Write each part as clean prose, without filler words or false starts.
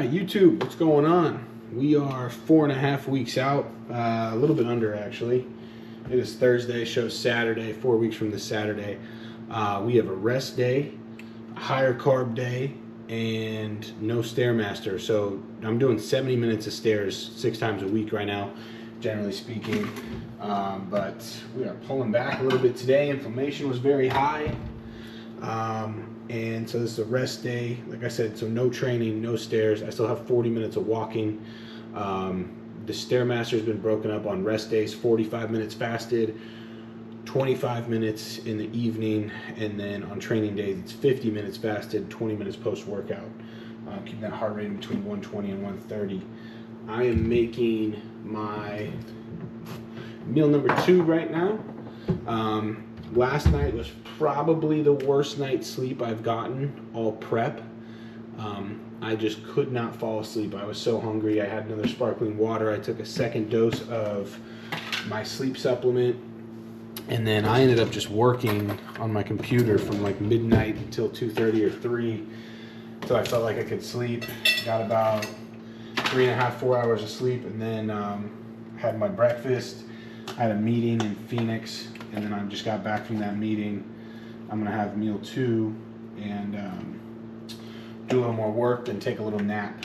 Alright, YouTube, what's going on? We are 4.5 weeks out, a little bit under actually. It is Thursday, shows Saturday, 4 weeks from this Saturday. We have a rest day, a higher carb day, and no Stairmaster. So I'm doing 70 minutes of stairs 6 times a week right now, generally speaking. But we are pulling back a little bit today. Inflammation was very high. And so this is a rest day, like I said, so no training, no stairs. I still have 40 minutes of walking. The Stairmaster has been broken up on rest days, 45 minutes fasted, 25 minutes in the evening, and then on training days it's 50 minutes fasted, 20 minutes post-workout. Keep that heart rate in between 120 and 130. I am making my meal number 2 right now. Last night was probably the worst night's sleep I've gotten all prep. I just could not fall asleep. I was so hungry. I had another sparkling water. I took a second dose of my sleep supplement, and then I ended up just working on my computer from like midnight until 2:30 or 3 until I felt like I could sleep. Got about 3.5, 4 hours of sleep, and then had my breakfast. I had a meeting in Phoenix, and then I just got back from that meeting. I'm gonna have meal 2 and do a little more work, then take a little nap.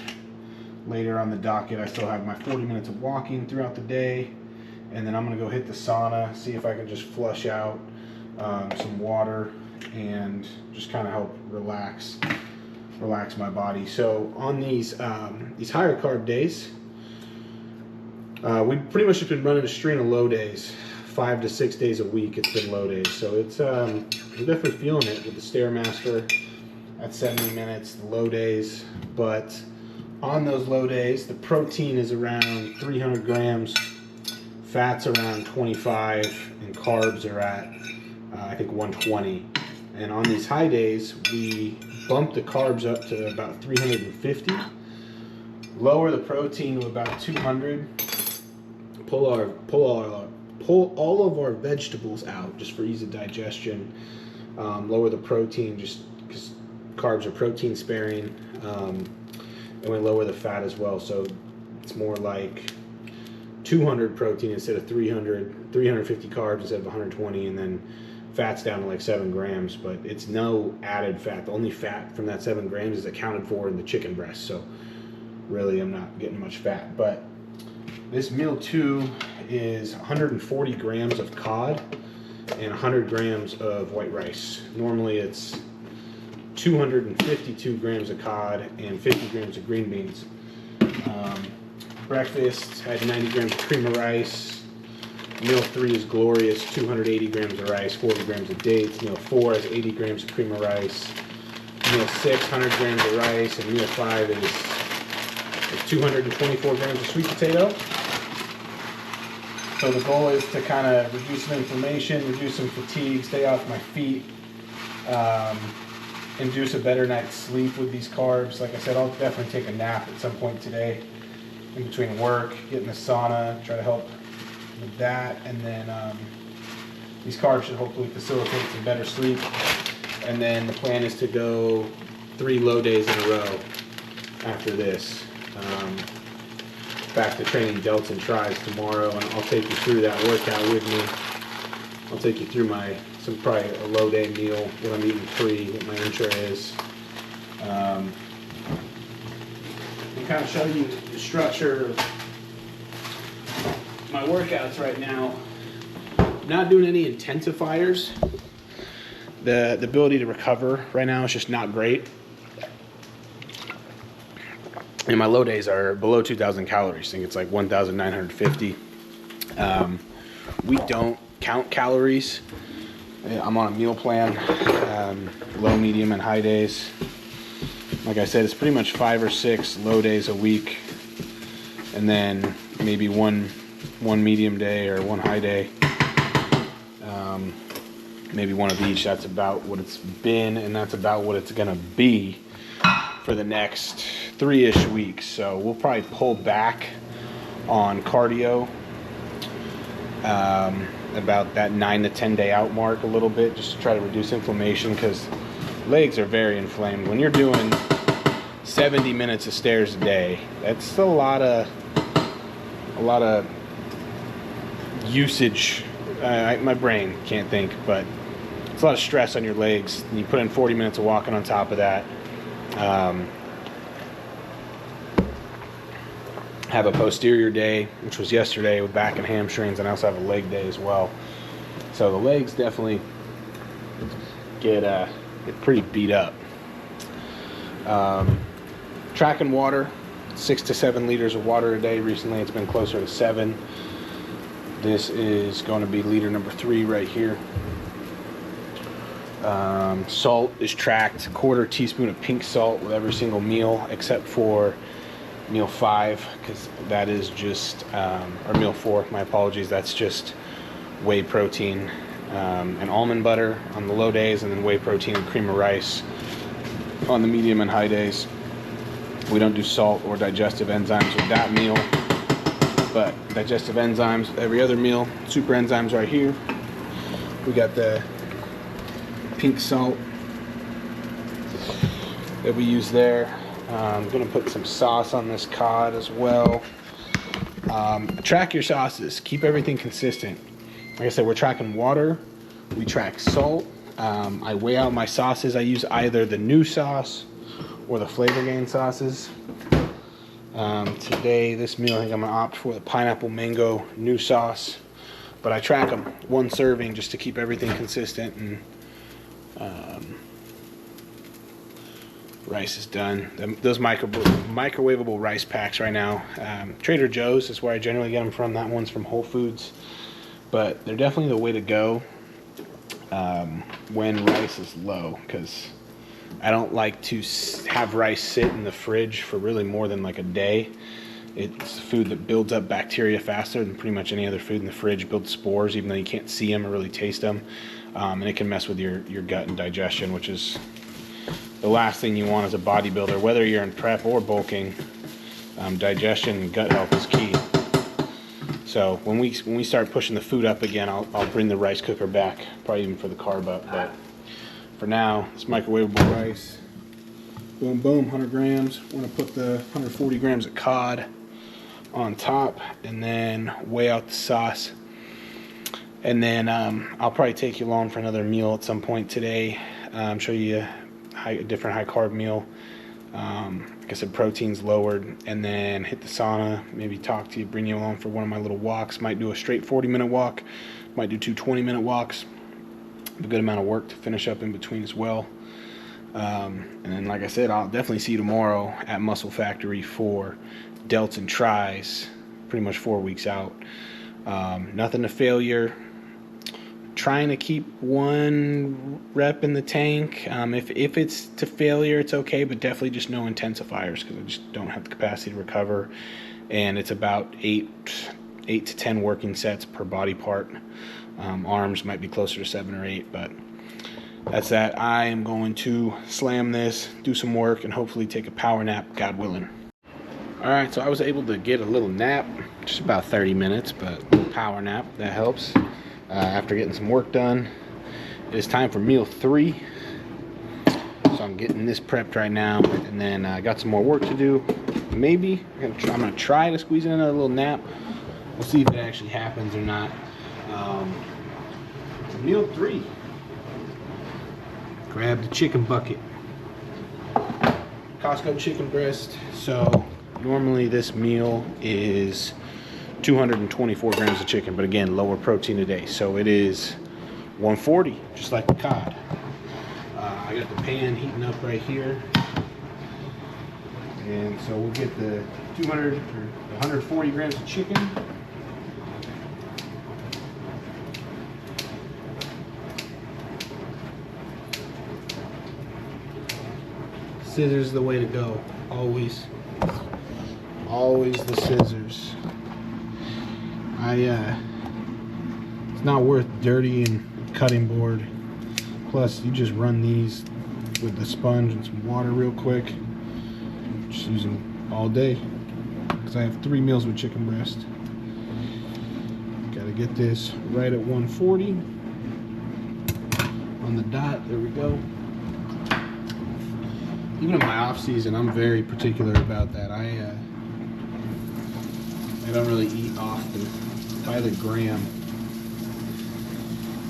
Later on the docket, I still have my 40 minutes of walking throughout the day, and then I'm gonna go hit the sauna, see if I can just flush out some water and just kind of help relax my body. So on these higher carb days, we pretty much have been running a string of low days. 5 to 6 days a week it's been low days, so it's we're definitely feeling it with the Stairmaster at 70 minutes, the low days. But on those low days, the protein is around 300 grams, fats around 25, and carbs are at I think 120. And on these high days, we bump the carbs up to about 350, lower the protein to about 200, pull all of our vegetables out just for ease of digestion, lower the protein just because carbs are protein sparing, and we lower the fat as well, so it's more like 200 protein instead of 300, 350 carbs instead of 120, and then fat's down to like 7 grams, but it's no added fat. The only fat from that 7 grams is accounted for in the chicken breast, so really I'm not getting much fat. But this meal 2 is 140 grams of cod and 100 grams of white rice. Normally it's 252 grams of cod and 50 grams of green beans. Breakfast had 90 grams of cream of rice. Meal 3 is glorious, 280 grams of rice, 40 grams of dates. Meal 4 has 80 grams of cream of rice. Meal 6, 100 grams of rice, and meal 5 is 224 grams of sweet potato. So the goal is to kind of reduce some inflammation, reduce some fatigue, stay off my feet, induce a better night's sleep with these carbs. Like I said, I'll definitely take a nap at some point today in between work, get in the sauna, try to help with that, and then these carbs should hopefully facilitate some better sleep. And then the plan is to go 3 low days in a row after this. Back to training delts and tries tomorrow, and I'll take you through that workout with me. I'll take you through probably a low day meal, what I'm eating free, what my intro is, and kind of show you the structure of my workouts right now. I'm not doing any intensifiers. The ability to recover right now is just not great. And my low days are below 2,000 calories. I think it's like 1,950. We don't count calories. I'm on a meal plan, low, medium, and high days. Like I said, it's pretty much 5 or 6 low days a week, and then maybe one medium day or one high day. Maybe one of each. That's about what it's been, and that's about what it's gonna be for the next 3-ish weeks. So we'll probably pull back on cardio about that 9 to 10 day out mark a little bit, just to try to reduce inflammation, because legs are very inflamed. When you're doing 70 minutes of stairs a day. That's a lot of usage. My brain can't think, but it's a lot of stress on your legs. And you put in 40 minutes of walking on top of that. Have a posterior day, which was yesterday, with back and hamstrings, and I also have a leg day as well. So the legs definitely get pretty beat up. Tracking water, 6 to 7 liters of water a day. Recently it's been closer to 7. This is going to be liter number 3 right here. Salt is tracked, 1/4 teaspoon of pink salt with every single meal except for meal 5, because that is just, or meal 4, my apologies, that's just whey protein and almond butter on the low days, and then whey protein and cream of rice on the medium and high days. We don't do salt or digestive enzymes with that meal, but digestive enzymes every other meal. Super enzymes right here. We got the pink salt that we use there. I'm gonna put some sauce on this cod as well. Track your sauces, keep everything consistent. Like I said, we're tracking water, we track salt. I weigh out my sauces. I use either the new sauce or the Flavor Gain sauces. Today, this meal, I think I'm gonna opt for the pineapple mango new sauce, but I track them 1 serving just to keep everything consistent. And rice is done. Those microwavable rice packs right now, Trader Joe's is where I generally get them from. That one's from Whole Foods, but they're definitely the way to go when rice is low, because I don't like to have rice sit in the fridge for really more than like a day. It's food that builds up bacteria faster than pretty much any other food in the fridge. Builds spores even though you can't see them or really taste them, and it can mess with your gut and digestion, which is the last thing you want as a bodybuilder, whether you're in prep or bulking. Digestion and gut health is key. So when we start pushing the food up again, I'll bring the rice cooker back, probably even for the carb up. But for now, it's microwavable rice. Boom, boom, 100 grams. Want to put the 140 grams of cod on top, and then weigh out the sauce. And then I'll probably take you along for another meal at some point today. Show you a different high carb meal. Like I said, protein's lowered, and then hit the sauna, maybe talk to you, bring you along for one of my little walks. Might do a straight 40-minute walk, might do 2 20-minute walks. A good amount of work to finish up in between as well. And then, like I said, I'll definitely see you tomorrow at Muscle Factory for delts and tries, pretty much 4 weeks out. Nothing to failure. Trying to keep 1 rep in the tank. If it's to failure, it's okay, but definitely just no intensifiers, because I just don't have the capacity to recover. And it's about 8 to 10 working sets per body part. Arms might be closer to 7 or 8, but that's that. I am going to slam this, do some work, and hopefully take a power nap, God willing. All right, so I was able to get a little nap, just about 30 minutes, but a little power nap, that helps. After getting some work done, it is time for meal 3. So I'm getting this prepped right now, and then I got some more work to do. Maybe I'm gonna try to squeeze in another little nap. We'll see if it actually happens or not. Meal 3. Grab the chicken bucket. Costco chicken breast. So normally this meal is 224 grams of chicken, but again, lower protein a day. So it is 140, just like the cod. I got the pan heating up right here. And so we'll get the 140 grams of chicken. Scissors is the way to go. Always the scissors. It's not worth dirty and cutting board. Plus, you just run these with the sponge and some water real quick. Just use them all day, because I have 3 meals with chicken breast. Gotta get this right at 140 on the dot. There we go. even in my off season, I'm very particular about that. I don't really eat often, by the gram.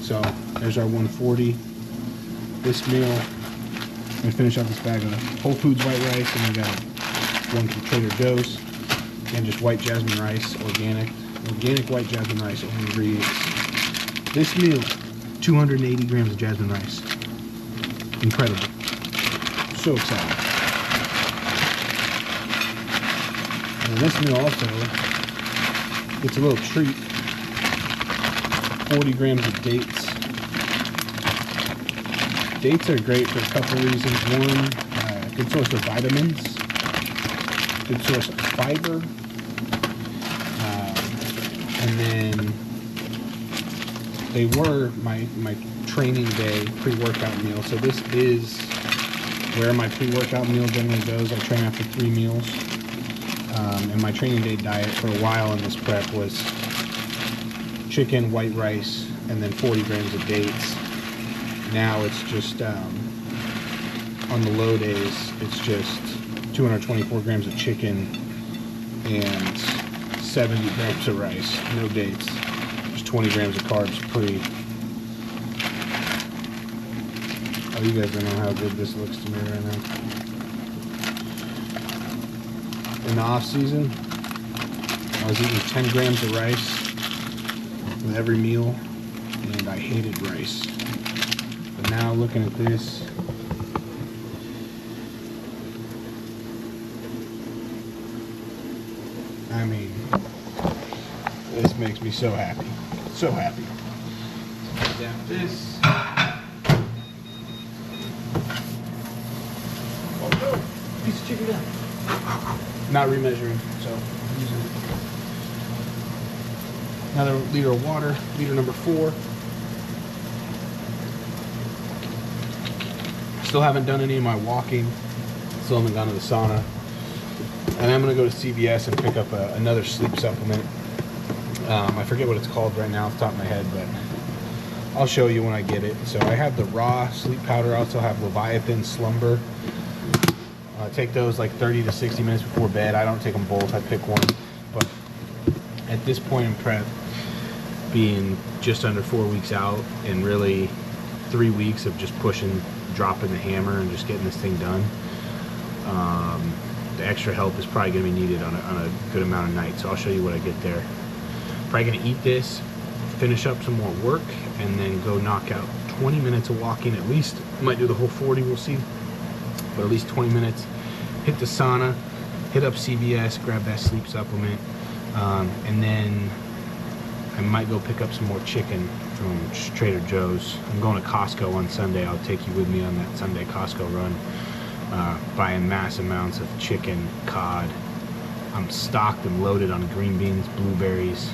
So there's our 140. This meal, I'm gonna finish off this bag of Whole Foods white rice, and I got one from Trader Joe's, and just white jasmine rice, organic white jasmine rice, only ingredients. This meal, 280 grams of jasmine rice. Incredible. So excited. And this meal also gets a little treat. 40 grams of dates. Dates are great for a couple reasons. One, good source of vitamins, good source of fiber, and then they were my training day pre-workout meal. So this is where my pre-workout meal generally goes. I train after 3 meals. And my training day diet for a while in this prep was chicken, white rice, and then 40 grams of dates. Now it's just, on the low days, it's just 224 grams of chicken and 70 grams of rice, no dates. Just 20 grams of carbs pre. Oh, you guys don't know how good this looks to me right now. In the off season, I was eating 10 grams of rice with every meal, and I hated rice. But now looking at this, I mean, this makes me so happy. So happy. So down this. Oh no! Piece of chicken down. Not remeasuring, so using another liter of water, liter number 4. Still haven't done any of my walking. Still haven't gone to the sauna. And I'm gonna go to CVS and pick up another sleep supplement. I forget what it's called right now off the top of my head, but I'll show you when I get it. So I have the raw sleep powder. I also have Leviathan Slumber. Take those like 30 to 60 minutes before bed. I don't take them both, I pick one. But at this point in prep, being just under 4 weeks out and really 3 weeks of just pushing, dropping the hammer and just getting this thing done, the extra help is probably going to be needed on a good amount of nights. So I'll show you what I get there. Probably going to eat this, finish up some more work, and then go knock out 20 minutes of walking at least. Might do the whole 40, we'll see. But at least 20 minutes. Hit the sauna, hit up CVS, grab that sleep supplement, and then I might go pick up some more chicken from Trader Joe's. I'm going to Costco on Sunday. I'll take you with me on that Sunday Costco run. Buying mass amounts of chicken, cod. I'm stocked and loaded on green beans, blueberries.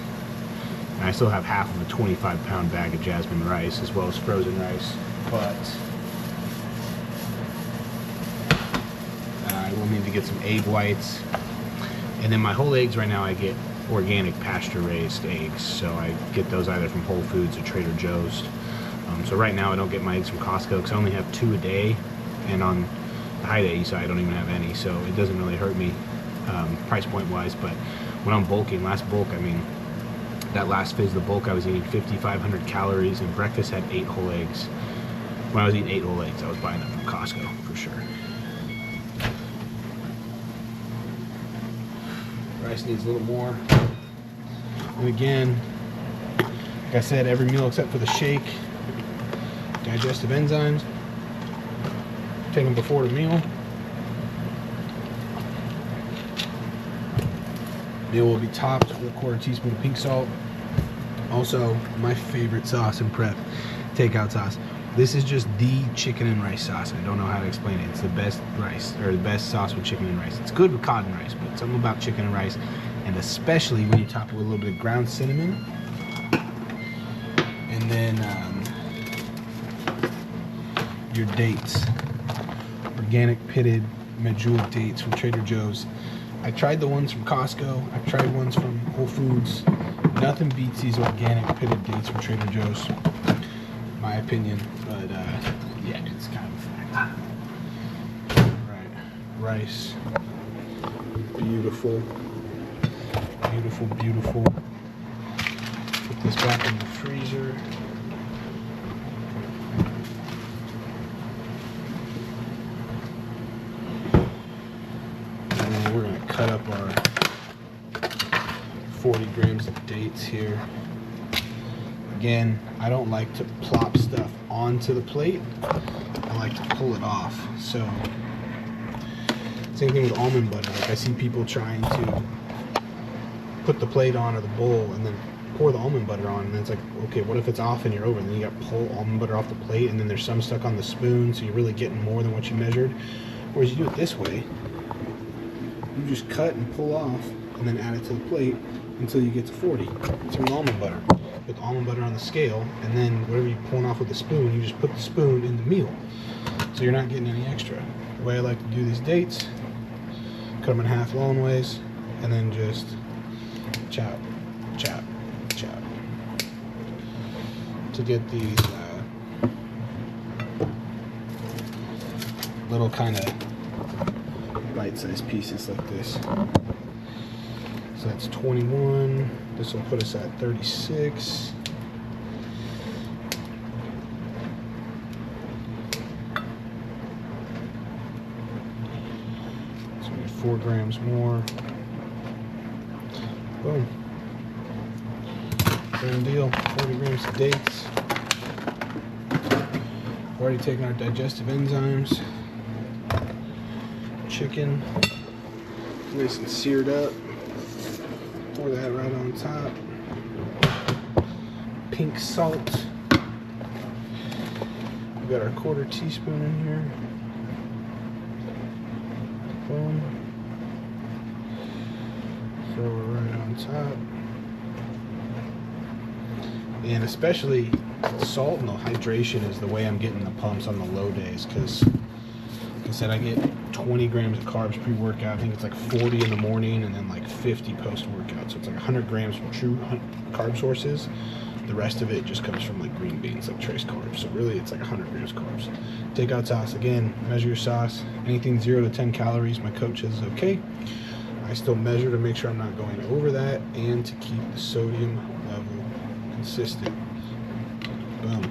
And I still have half of a 25-pound bag of jasmine rice as well as frozen rice. But I will need to get some egg whites. And then my whole eggs right now, I get organic pasture-raised eggs. So I get those either from Whole Foods or Trader Joe's. So right now I don't get my eggs from Costco because I only have 2 a day. And on the high day side, I don't even have any. So it doesn't really hurt me price point wise. But when I'm bulking, last bulk, I mean, that last phase of the bulk, I was eating 5,500 calories and breakfast had 8 whole eggs. When I was eating 8 whole eggs, I was buying them from Costco for sure. Rice needs a little more. And again, like I said, every meal except for the shake, digestive enzymes, take them before the meal. Meal will be topped with a 1/4 teaspoon of pink salt. Also, my favorite sauce in prep, takeout sauce. This is just the chicken and rice sauce. I don't know how to explain it. It's the best rice, or the best sauce with chicken and rice. It's good with cod and rice, but something about chicken and rice, and especially when you top it with a little bit of ground cinnamon. And then your dates. Organic pitted medjool dates from Trader Joe's. I tried the ones from Costco. I've tried ones from Whole Foods. Nothing beats these organic pitted dates from Trader Joe's, my opinion. But yeah, it's kind of a fact. Right. rice. Beautiful. Beautiful, beautiful. Put this back in the freezer. And then we're gonna cut up our 40 grams of dates here. Again, I don't like to plop stuff onto the plate. I like to pull it off. So, same thing with almond butter. Like I see people trying to put the plate on or the bowl and then pour the almond butter on, and then it's like, okay, what if it's off and you're over? And then you got to pull almond butter off the plate, and then there's some stuck on the spoon, so you're really getting more than what you measured. Whereas you do it this way, you just cut and pull off, and then add it to the plate until you get to 40. It's your almond butter. Put the almond butter on the scale, and then whatever you're pulling off with the spoon, you just put the spoon in the meal. So you're not getting any extra. The way I like to do these dates, cut them in half long ways, and then just chop, chop, chop. To get these little kind of bite-sized pieces like this. So that's 21. This will put us at 36. So we get 4 grams more. Boom. Same deal. 40 grams of dates. We've already taken our digestive enzymes. Chicken. Nice and seared up. Pour that right on top. Pink salt. We got our 1/4 teaspoon in here. Boom. Throw it right on top. And especially salt and the hydration is the way I'm getting the pumps on the low days, because like I said, I get 20 grams of carbs pre-workout. I think it's like 40 in the morning and then like 50 post-workout. So it's like 100 grams from true carb sources. The rest of it just comes from like green beans, like trace carbs. So really it's like 100 grams carbs. Takeout sauce, again, measure your sauce. Anything 0 to 10 calories, my coach says is okay. I still measure to make sure I'm not going over that and to keep the sodium level consistent. Boom.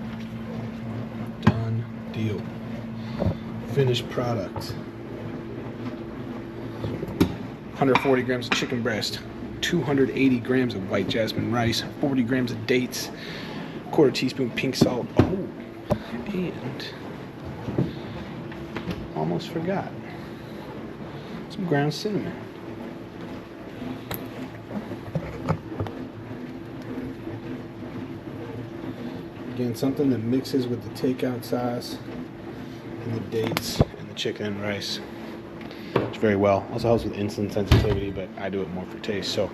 Done deal. Finished product. 140 grams of chicken breast, 280 grams of white jasmine rice, 40 grams of dates, 1/4 teaspoon pink salt. Oh, and almost forgot, some ground cinnamon. Again, something that mixes with the takeout sauce and the dates and the chicken and rice. It's very well. Also helps with insulin sensitivity, but I do it more for taste. So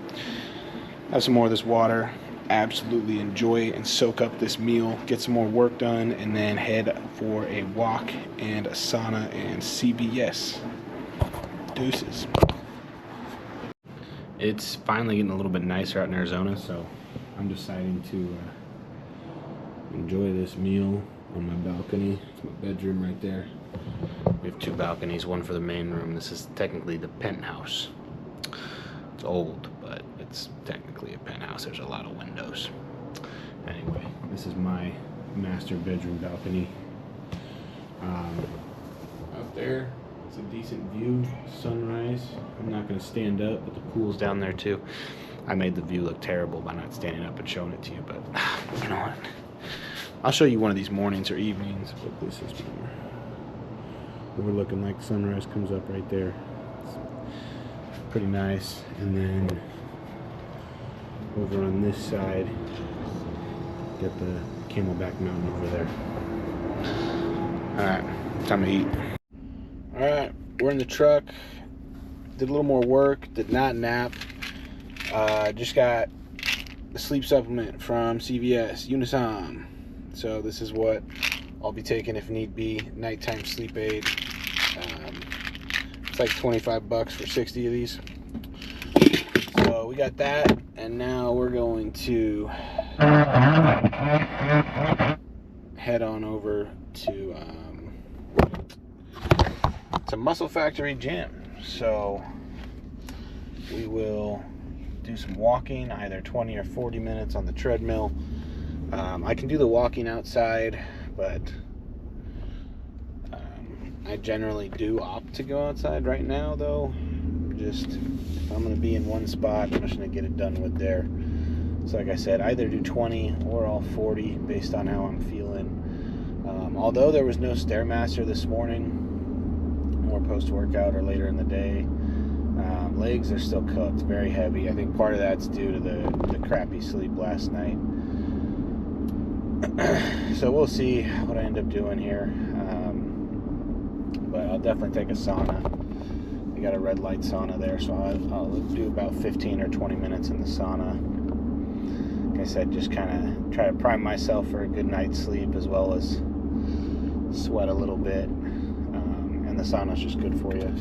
have some more of this water. Absolutely enjoy and soak up this meal. Get some more work done, and then head for a walk and a sauna and CBS. Deuces. It's finally getting a little bit nicer out in Arizona, so I'm deciding to enjoy this meal on my balcony. It's my bedroom right there. We have 2 balconies, one for the main room. This is technically the penthouse. It's old, but it's technically a penthouse. There's a lot of windows. Anyway, this is my master bedroom balcony. Out there, it's a decent view, sunrise. I'm not gonna stand up, but the pool's down there too. I made the view look terrible by not standing up and showing it to you, but you know what? I'll show you one of these mornings or evenings, but this is more. We're looking like sunrise comes up right there. It's pretty nice. And then over on this side, get the Camelback Mountain over there. Alright, time to eat. Alright, we're in the truck. Did a little more work, did not nap. Just got a sleep supplement from CVS, Unisom. So this is what I'll be taking if need be. Nighttime sleep aid. It's like $25 for 60 of these. So we got that, and now we're going to head on over to it's a Muscle Factory gym. So we will do some walking, either 20 or 40 minutes on the treadmill. I can do the walking outside, but I generally do opt to go outside right now, though. Just, if I'm going to be in one spot, I'm just going to get it done with there. So like I said, either do 20 or all 40 based on how I'm feeling. Although there was no Stairmaster this morning, or post-workout or later in the day, legs are still cooked, very heavy. I think part of that's due to the crappy sleep last night. So we'll see what I end up doing here. But I'll definitely take a sauna. We got a red light sauna there, so I'll do about 15 or 20 minutes in the sauna. Like I said, just kind of try to prime myself for a good night's sleep, as well as sweat a little bit. And the sauna's just good for you.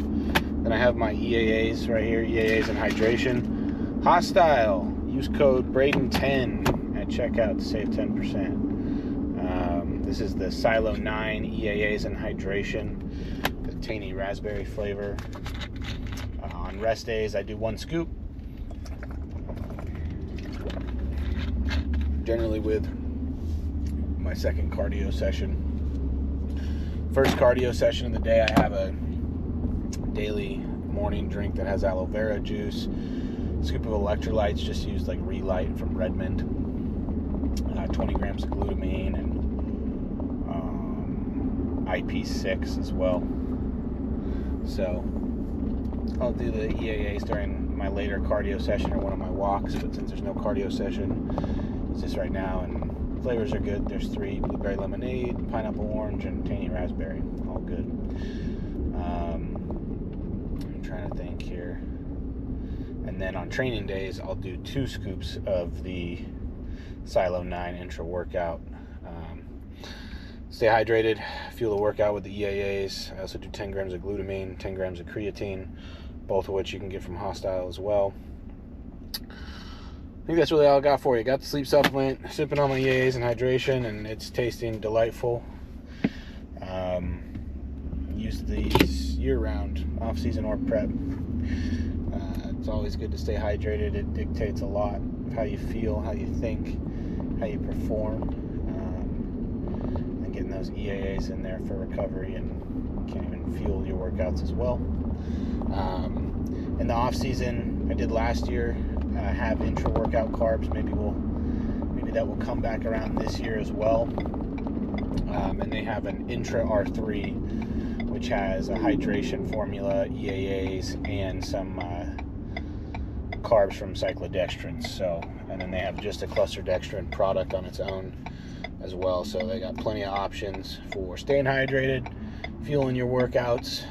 Then I have my EAAs right here, EAAs and hydration. Hostile, use code Braden10 at checkout to save 10%. This is the Silo 9 EAAs and hydration, the tangy raspberry flavor. On rest days, I do 1 scoop. Generally with my second cardio session. First cardio session of the day, I have a daily morning drink that has aloe vera juice, scoop of electrolytes, just used like Relight from Redmond, 20 grams of glutamine, and IP6 as well. So I'll do the EAAs during my later cardio session or one of my walks, but since there's no cardio session, it's just right now, and flavors are good. There's 3: blueberry lemonade, pineapple orange, and tangy raspberry. All good. I'm trying to think here. And then on training days, I'll do 2 scoops of the Silo 9 intra workout. Stay hydrated, fuel the workout with the EAAs. I also do 10 grams of glutamine, 10 grams of creatine, both of which you can get from Hostile as well. I think that's really all I got for you. Got the sleep supplement, sipping on my EAAs and hydration, and it's tasting delightful. Use these year-round, off-season or prep. It's always good to stay hydrated. It dictates a lot of how you feel, how you think, how you perform. And getting those EAAs in there for recovery, and can even fuel your workouts as well. In the off-season, I did last year, have intra-workout carbs. Maybe that will come back around this year as well. And they have an intra R3, which has a hydration formula, EAAs, and some carbs from cyclodextrins. So, and then they have just a cluster dextrin product on its own as well. So they got plenty of options for staying hydrated, fueling your workouts,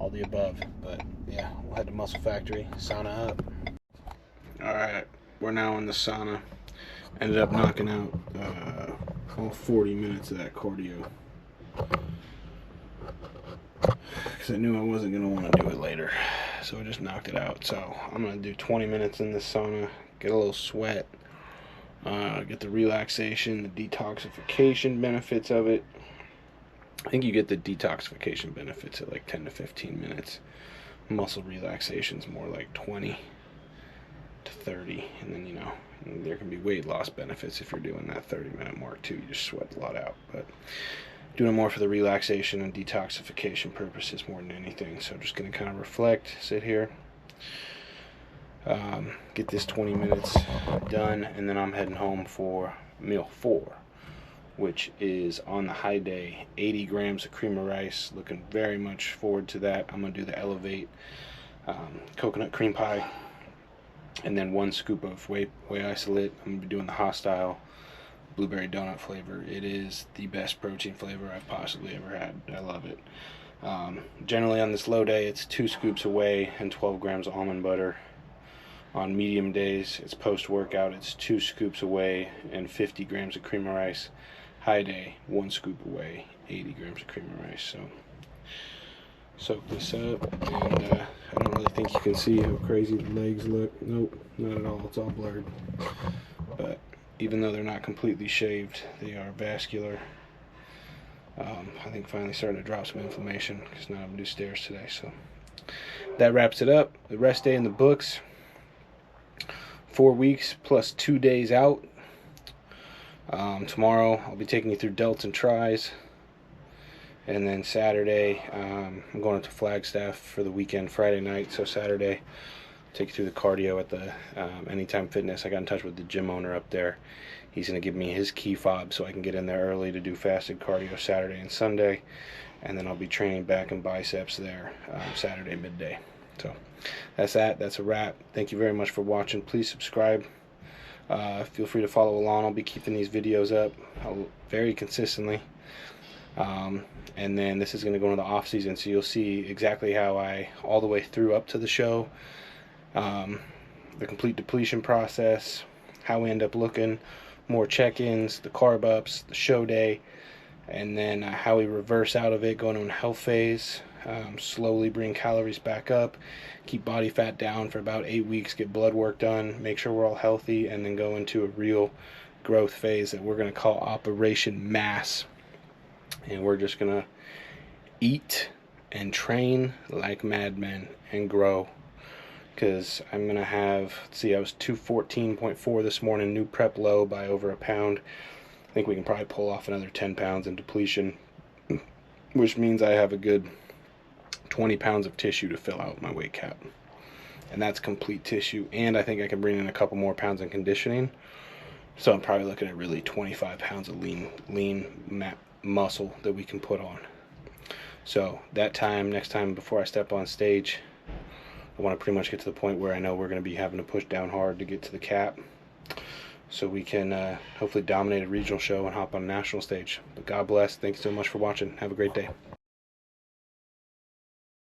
all the above. But yeah, we'll head to Muscle Factory, sauna up. All right, we're now in the sauna. Ended up knocking out all 40 minutes of that cardio, because I knew I wasn't going to want to do it later, so I just knocked it out. So I'm going to do 20 minutes in the sauna, get a little sweat, get the relaxation, the detoxification benefits of it. I think you get the detoxification benefits at like 10 to 15 minutes. Muscle relaxation's more like 20 to 30, and then, you know, there can be weight loss benefits if you're doing that 30-minute mark too. You just sweat a lot out, but doing it more for the relaxation and detoxification purposes more than anything. So I'm just going to kind of reflect, sit here, get this 20 minutes done, and then I'm heading home for meal 4, which is on the high day, 80 grams of cream of rice. Looking very much forward to that. I'm going to do the Elevate coconut cream pie, and then 1 scoop of whey isolate. I'm going to be doing the Hostile blueberry donut flavor. It is the best protein flavor I've possibly ever had. I love it. Generally on this low day, it's 2 scoops of whey and 12 grams of almond butter. On medium days, it's post-workout, it's 2 scoops of whey and 50 grams of cream of rice. High day, 1 scoop of whey, 80 grams of cream of rice. So soak this up, and I don't really think you can see how crazy the legs look. Nope, not at all. It's all blurred. But even though they're not completely shaved, they are vascular I think finally starting to drop some inflammation because not able to do stairs today. So that wraps it up. The rest day in the books. 4 weeks plus 2 days out. Tomorrow I'll be taking you through delts and tries. And then Saturday, I'm going up to Flagstaff for the weekend, Friday night. So Saturday, take you through the cardio at the Anytime Fitness. I got in touch with the gym owner up there. He's going to give me his key fob so I can get in there early to do fasted cardio Saturday and Sunday. And then I'll be training back and biceps there Saturday midday. So that's that. That's a wrap. Thank you very much for watching. Please subscribe. Feel free to follow along. I'll be keeping these videos up very consistently. And then this is going to go into the off season, so you'll see exactly how I, all the way through up to the show, the complete depletion process, how we end up looking, more check-ins, the carb ups, the show day, and then how we reverse out of it, going on health phase, slowly bring calories back up, keep body fat down for about 8 weeks, get blood work done, make sure we're all healthy, and then go into a real growth phase that we're going to call Operation Mass. And we're just going to eat and train like madmen and grow. Because I'm going to have, let's see, I was 214.4 this morning, new prep low by over a pound. I think we can probably pull off another 10 pounds in depletion, which means I have a good 20 pounds of tissue to fill out my weight cap. And that's complete tissue. And I think I can bring in a couple more pounds in conditioning. So I'm probably looking at really 25 pounds of lean muscle that we can put on. So that time, next time before I step on stage, I want to pretty much get to the point where I know we're going to be having to push down hard to get to the cap, so we can hopefully dominate a regional show and hop on a national stage. But God bless. Thanks so much for watching. Have a great day.